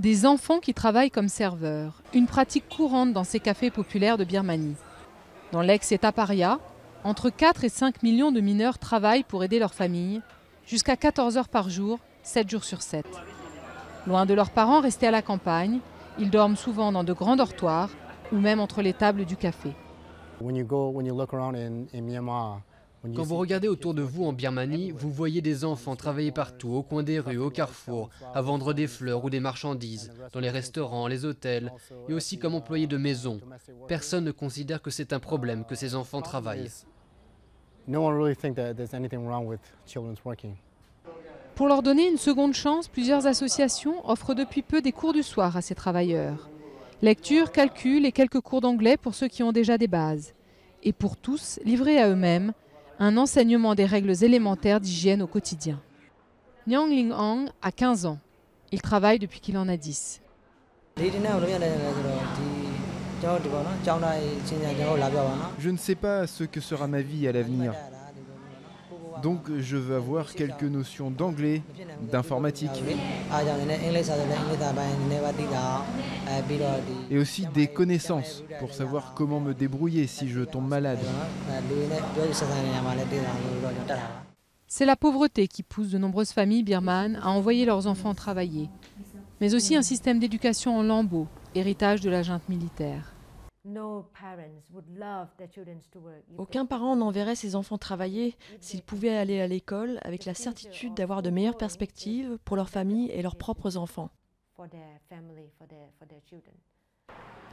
Des enfants qui travaillent comme serveurs, une pratique courante dans ces cafés populaires de Birmanie. Dans l'ex-État paria, entre 4 et 5 millions de mineurs travaillent pour aider leur famille, jusqu'à 14 heures par jour, 7 jours sur 7. Loin de leurs parents restés à la campagne, ils dorment souvent dans de grands dortoirs ou même entre les tables du café. Quand vous regardez autour de vous en Birmanie, vous voyez des enfants travailler partout, au coin des rues, au carrefour, à vendre des fleurs ou des marchandises, dans les restaurants, les hôtels, et aussi comme employés de maison. Personne ne considère que c'est un problème que ces enfants travaillent. Pour leur donner une seconde chance, plusieurs associations offrent depuis peu des cours du soir à ces travailleurs. Lecture, calcul et quelques cours d'anglais pour ceux qui ont déjà des bases. Et pour tous, livrés à eux-mêmes, un enseignement des règles élémentaires d'hygiène au quotidien. Nyang Ling Ang a 15 ans. Il travaille depuis qu'il en a 10. Je ne sais pas ce que sera ma vie à l'avenir. Donc je veux avoir quelques notions d'anglais, d'informatique. Et aussi des connaissances pour savoir comment me débrouiller si je tombe malade. C'est la pauvreté qui pousse de nombreuses familles birmanes à envoyer leurs enfants travailler, mais aussi un système d'éducation en lambeaux, héritage de la junte militaire. Aucun parent n'enverrait ses enfants travailler s'ils pouvaient aller à l'école avec la certitude d'avoir de meilleures perspectives pour leur famille et leurs propres enfants.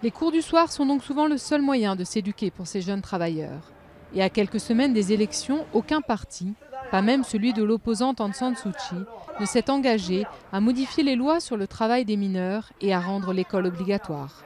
Les cours du soir sont donc souvent le seul moyen de s'éduquer pour ces jeunes travailleurs. Et à quelques semaines des élections, aucun parti, pas même celui de l'opposante Aung San Suu Kyi, ne s'est engagé à modifier les lois sur le travail des mineurs et à rendre l'école obligatoire.